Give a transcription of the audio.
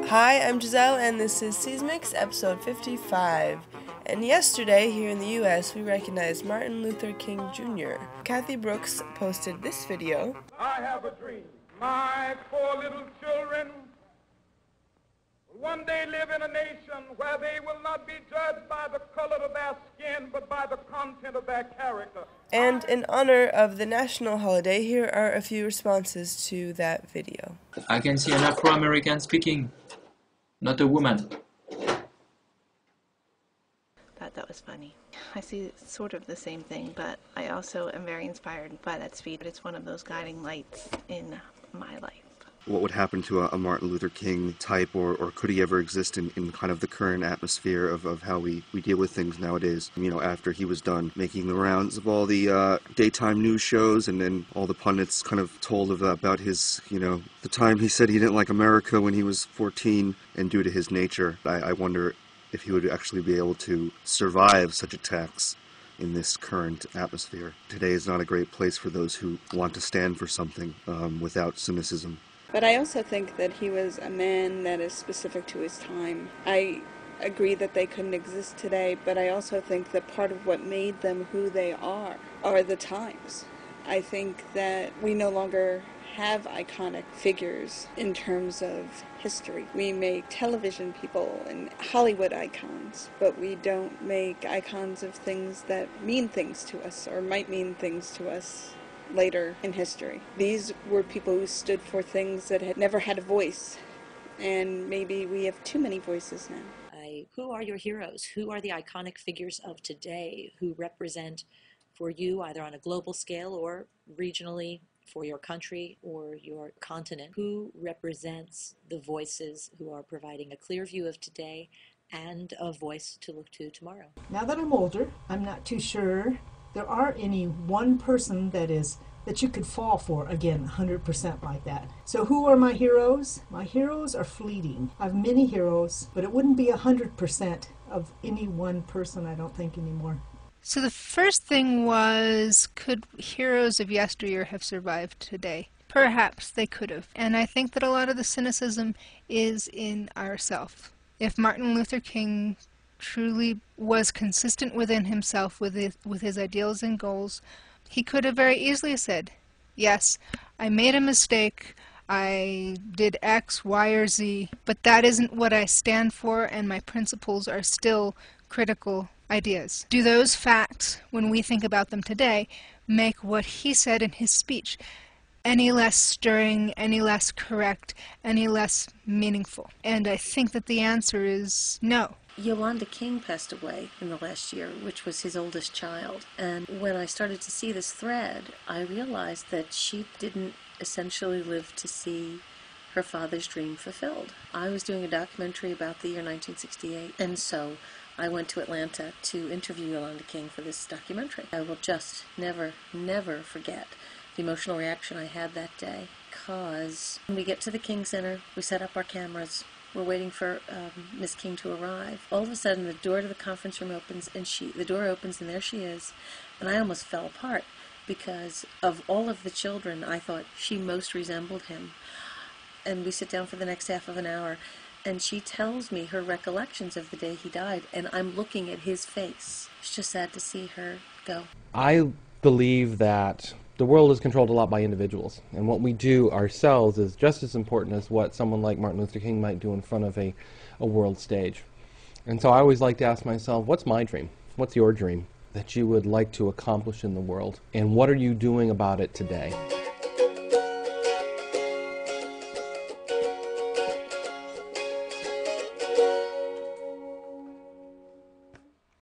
Hi, I'm Giselle, and this is SeeSmiX, episode 55. And yesterday, here in the U.S., we recognized Martin Luther King Jr. Cathy Brooks posted this video. I have a dream. My 4 little children will one day live in a nation where they will not be judged by the color of their skin, but by the content of their character. And in honor of the national holiday, here are a few responses to that video. I can see an Afro-American speaking, not a woman. That was funny. I see sort of the same thing, but I also am very inspired by that speech. It's one of those guiding lights in my life. What would happen to a Martin Luther King type, or could he ever exist in kind of the current atmosphere of how we deal with things nowadays? You know, after he was done making the rounds of all the daytime news shows, and then all the pundits kind of told about his, the time he said he didn't like America when he was 14, and due to his nature, I wonder if he would actually be able to survive such attacks in this current atmosphere. Today is not a great place for those who want to stand for something without cynicism. But I also think that he was a man that is specific to his time. I agree that they couldn't exist today, but I also think that part of what made them who they are the times. I think that we no longer have iconic figures in terms of history. We make television people and Hollywood icons, but we don't make icons of things that mean things to us or might mean things to us later in history. These were people who stood for things that had never had a voice, and maybe we have too many voices now. Who are your heroes? Who are the iconic figures of today who represent for you, either on a global scale or regionally, for your country or your continent? Who represents the voices who are providing a clear view of today and a voice to look to tomorrow? Now that I'm older, I'm not too sure there are any one person that you could fall for, again, 100% like that. So who are my heroes? My heroes are fleeting. I have many heroes, but it wouldn't be 100% of any one person, I don't think, anymore. So the first thing was, could heroes of yesteryear have survived today? Perhaps they could have. And I think that a lot of the cynicism is in ourselves. If Martin Luther King truly was consistent within himself with his ideals and goals, he could have very easily said, yes, I made a mistake, I did X, Y, or Z, but that isn't what I stand for, and my principles are still critical ideas. Do those facts, when we think about them today, make what he said in his speech any less stirring, any less correct, any less meaningful? And I think that the answer is no. Yolanda King passed away in the last year, which was his oldest child. And when I started to see this thread, I realized that she didn't essentially live to see her father's dream fulfilled. I was doing a documentary about the year 1968, and so I went to Atlanta to interview Yolanda King for this documentary. I will just never, never forget the emotional reaction I had that day, because when we get to the King Center, we set up our cameras, we're waiting for Miss King to arrive. All of a sudden, the door to the conference room opens, and the door opens, and there she is. And I almost fell apart, because of all of the children, I thought she most resembled him. And we sit down for the next half of an hour, and she tells me her recollections of the day he died, and I'm looking at his face. It's just sad to see her go. I believe that the world is controlled a lot by individuals, and what we do ourselves is just as important as what someone like Martin Luther King might do in front of a world stage. And so I always like to ask myself, what's my dream? What's your dream that you would like to accomplish in the world? And what are you doing about it today?